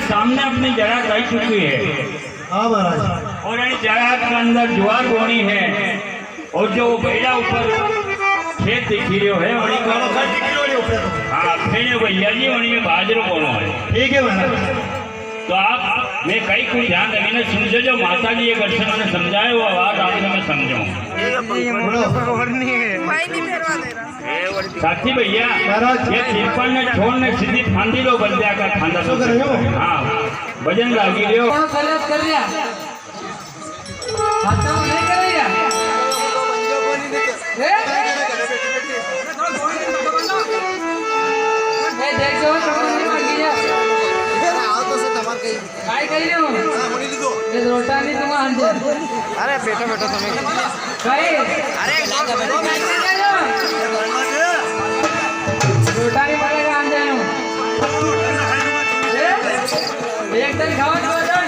सामने अपनी जगह रह चुकी है। हाँ महाराज। और इन जगह के अंदर ज्वार बोनी है और जो बेड़ा ऊपर खेत दिख रही है वही हाँ फिर भैया जी वही में बाजरो बोनो है। ठीक है महाराज। तो आप मैं कई कुछ ध्यान रखने समझो जो माता जी ये दर्शन ने समझाए वो आवाज आपने मैं समझाऊं। साथी भैया ये तिरपन ने छोड़ने सीधी फांदी लो बंदिया का फांदा हाँ भजन लागी लियो कर दिया खाता हूं नहीं कर दिया ए देख जो नहीं मर गया आओ तो से तमार कहीं काय कही रे हां होनी लीधो ये रोटा नहीं तुम आंदे अरे बेटा बेटा तुम्हें काय अरे रोटा नहीं पड़ेगा आंदे एक दिन खाओ भोजन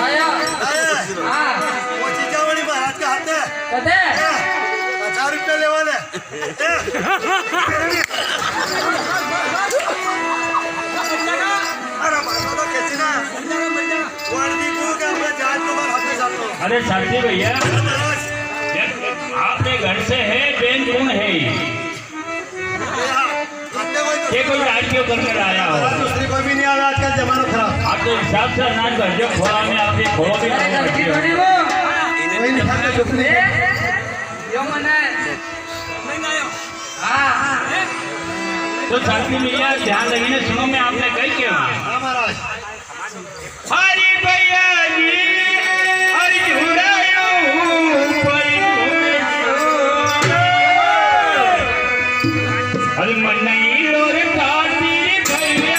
आया हाँ वो चीजावड़ी महाराज का हाथ है कते 1000 रुपये लेवाले अरे मानो तो कैसी ना वर्दी को क्या मैं जान तो बार हाथ में जाता हूँ अरे साथी भैया आपने घर से है बेन कौन है ये कोई आज क्यों करके आया हो दूसरी कोई भी नहीं आ रहा आजकल जमाना खराब। आप तो हिसाब से अनाज भर जो खोला में आप ये खोलो भी लड़की थोड़ी वो कोई नहीं खाता दूसरी यो मने हाँ तो साथी भैया ध्यान रखिए सुनो मैं आपने कही क्यों हाँ महाराज। हरी भैया जी हरी झुरायो हरी मन्नई लोर काटी भैया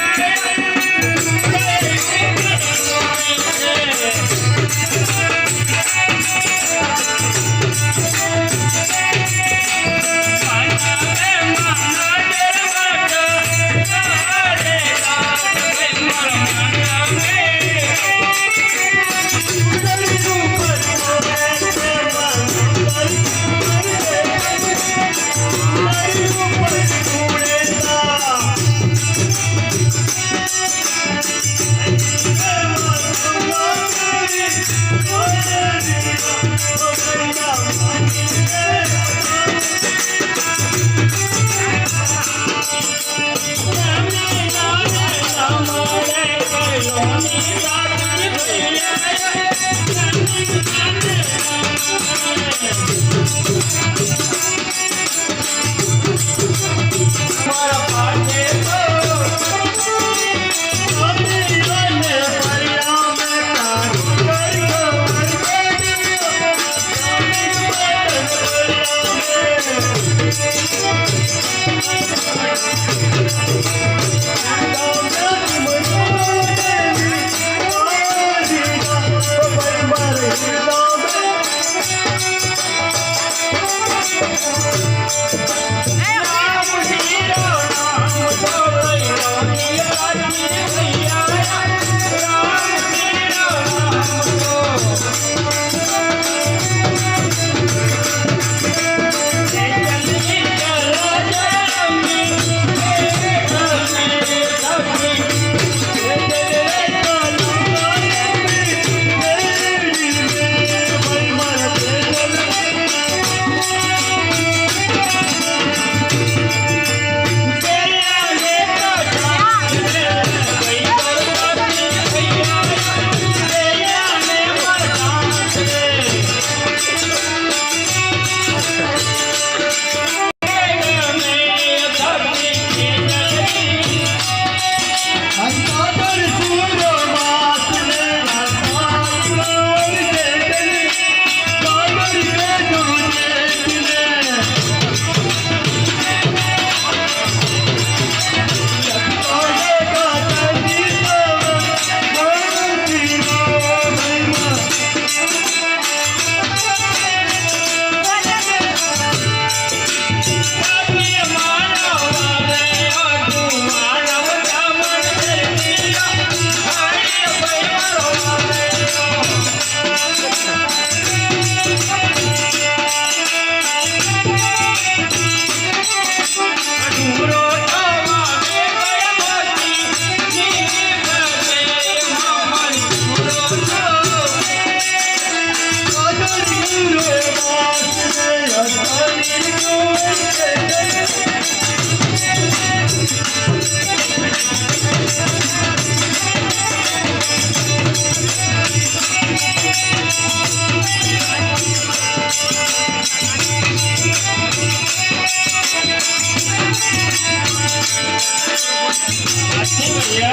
भैया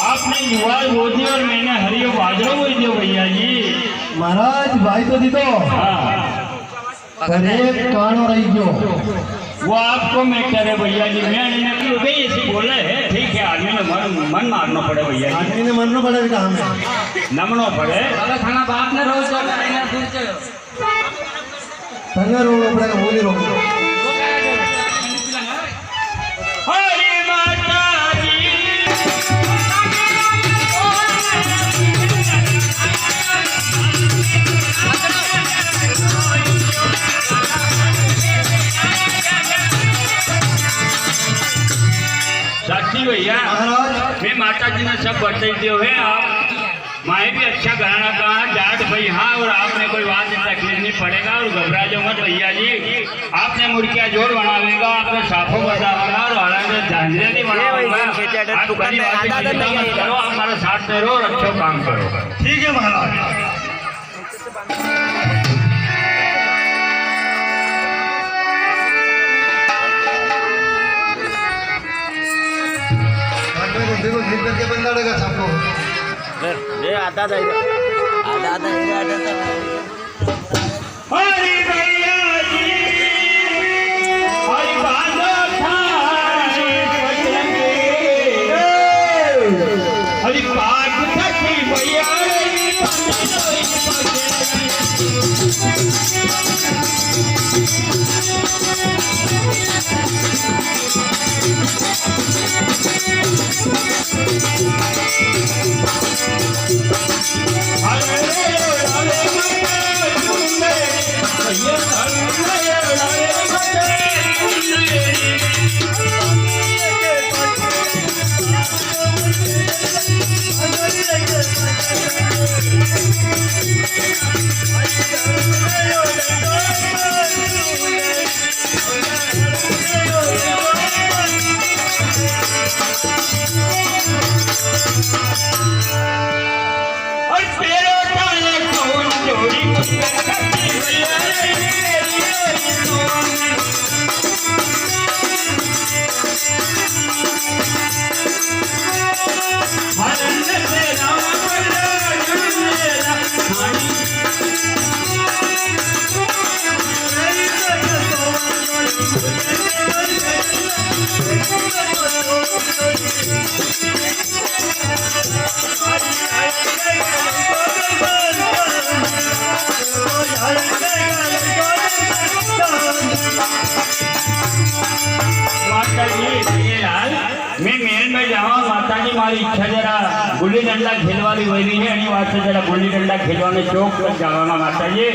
आपने युवा बोधी और मैंने हरियो बाजरो बोल दियो भैया जी। महाराज भाई तो दीदो हाँ गरीब कानो रही गयो वो आपको मैं कह रहे भैया जी मैं नहीं गई ऐसी बोले है ठीक है आदमी ने मन मारना पड़े भैया जी आदमी ने मरना पड़ा बेटा हमें नमनो पड़े હવે થાના બાપને રોજ જતો એને દૂર ચડ્યો संगे रोग पड़ेगा बोली रोग वो કયા જો हरि माता जी साक्षी भैया महाराज मैं माता जी ने सब बता दियो है आप माए भी अच्छा घराना कहा जाट भाई हाँ और आपने कोई बात तकलीफ नहीं पड़ेगा और घबरा जाओ मत भैया जी आपने मुर्गिया जोड़ बनावेगा आपने साफो बतावेगा और हालांकि झांझरे नहीं बनावेगा आप बड़ी बातें चिंता मत करो आप हमारे साथ में रहो और अच्छा काम करो। ठीक है महाराज देखो जिंदगी के बंदा लगा छापो ये आता था हरि भैया जी हरि बांधो थारे बजरंगे हरि पाठ सखी भैया और पेरो डाले कौन जोड़ी हरन से राम माता जी ये लाल मैं महल में जाऊँ माता जी मारी इच्छा जरा गुल्ली डंडा खेलवानी हुई है एनी वास्ते जरा गुल्ली डंडा खेलवाने चौक तक जावाना माता जी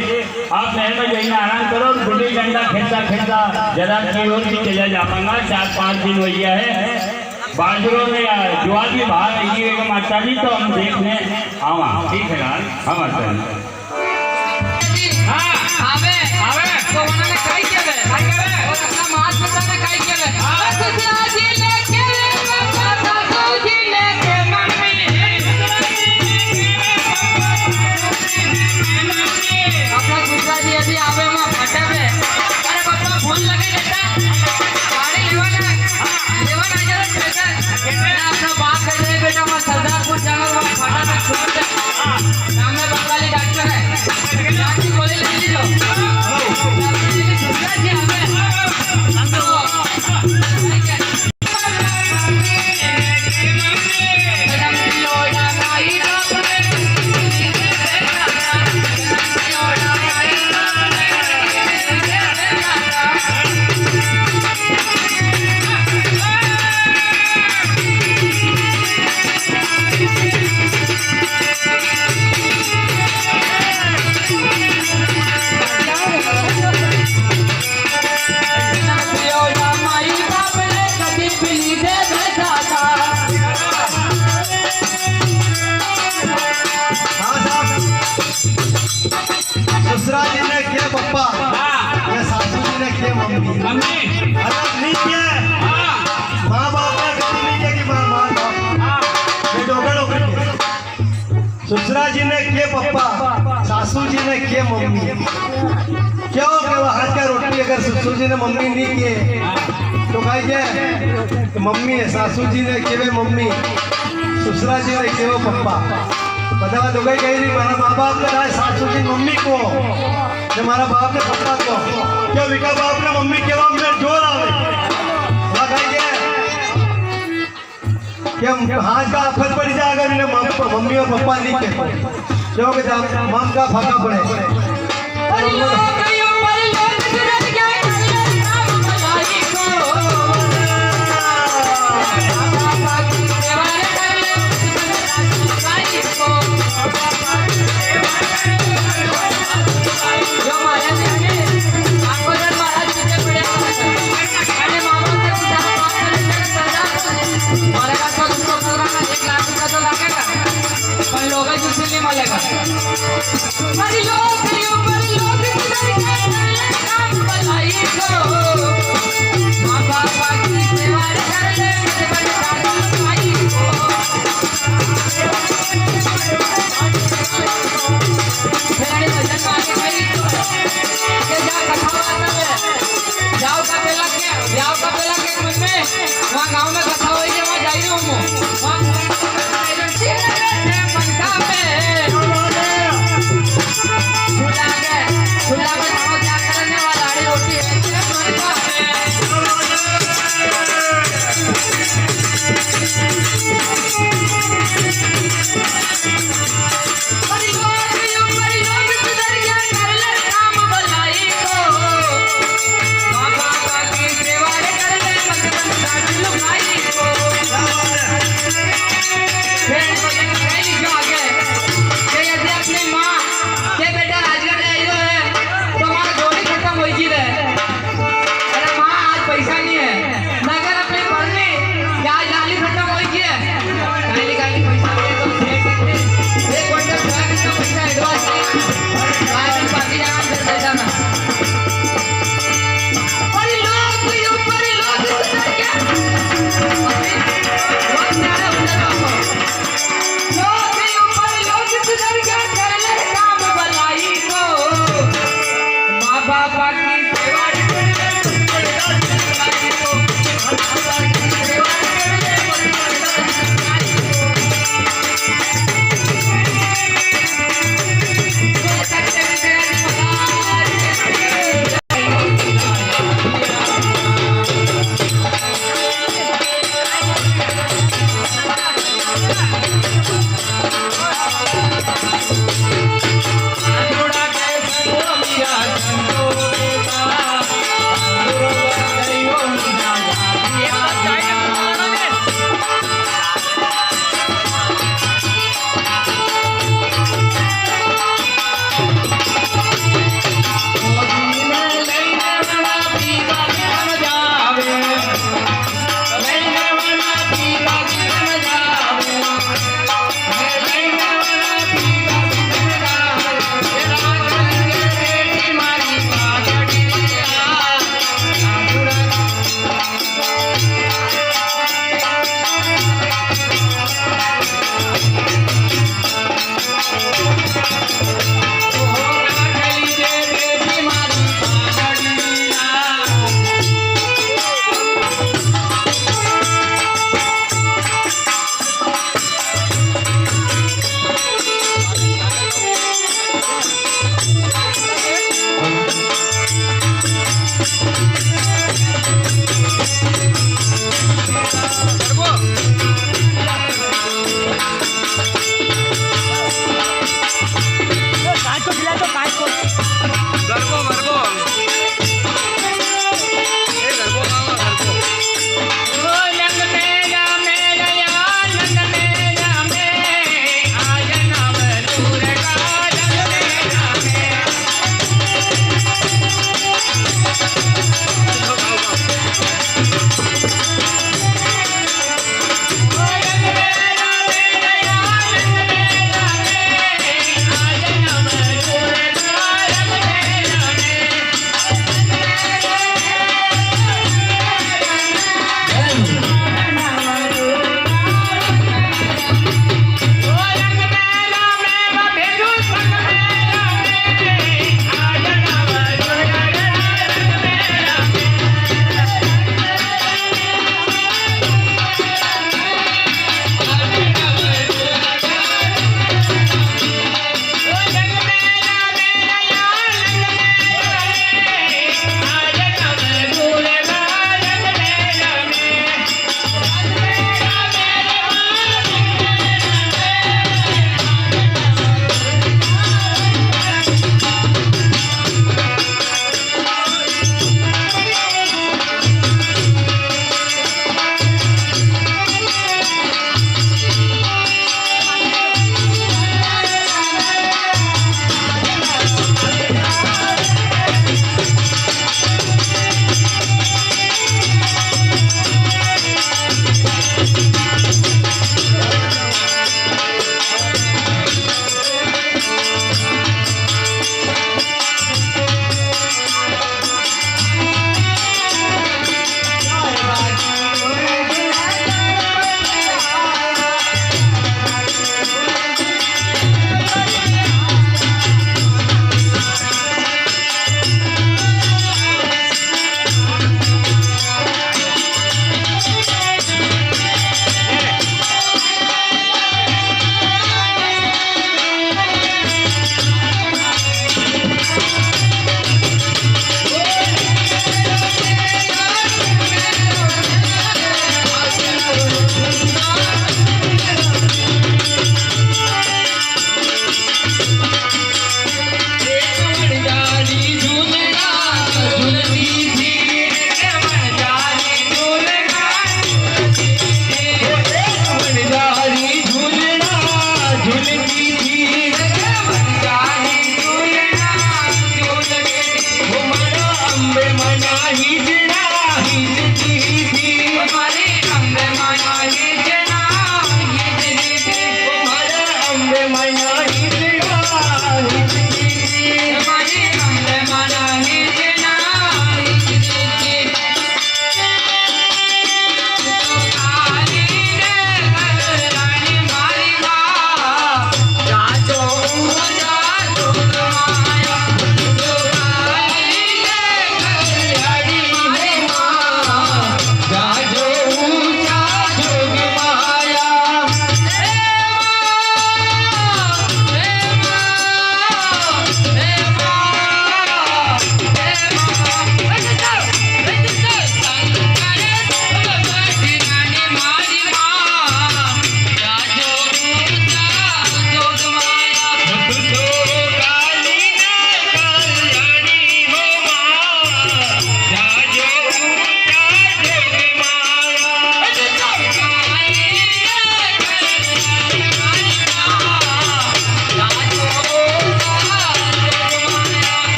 आप महल में जाइए आराम करो गुल्ली डंडा खेलता खेलता जरा की ओर भी चला जाऊंगा 4-5 दिन हो गया है बाजरों में ज्वार भी बाहर आई है माता जी तो हम देखने आवा ठीक है लाल हाँ माता जी હા આવે આવે તો મને કઈ કેવે કઈ કેવે ઓર આપણા માસ બતાને કઈ કેવે સુસરાજી લેકે બાપા સાસુજી લેકે મમ્મી આપણા સુસરાજી અભી આવે માં ફટાવે અરે બાપા ફોન લગાઈ દેતા ગાડી લેવાના જરા સ્પેશલ આપણા બાપ કહે છે બેટા માં સરદારપુર જાનો ફટાફટ છોડ દે સામે બંગાली डॉक्टर है जाती गोली ले लीजिए सुसराजी हमें हम तो ससुरा जी ने किया पप्पा या सासू जी ने किया मम्मी मम्मी अलग नहीं किया माँ बाप ने कभी नहीं किया कि माँ बाप ये डोगर ससुरा जी ने किए पप्पा सासू जी ने किए मम्मी क्यों कि वो हाथ का रोटी अगर ससुर जी ने मम्मी नहीं किए तो भाई के मम्मी है सासू जी ने केवे मम्मी ससुरा जी ने केवे पप्पा બધા લોકો કહી રહી મારા મા બાપ ને રાય સાસુ जी मम्मी को ને મારા બાપ ને પપ્પા को કે વિકા બાપ ને મમ્મી કેવા મને જોર આવે વાહ ભાઈ કે हाथ का आफत पड़ जाए अगर इन्हें मम्मी और पापा नहीं कहते जो कि मम का फाका पड़े गाँव में कथा हो जाई हूँ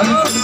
હલો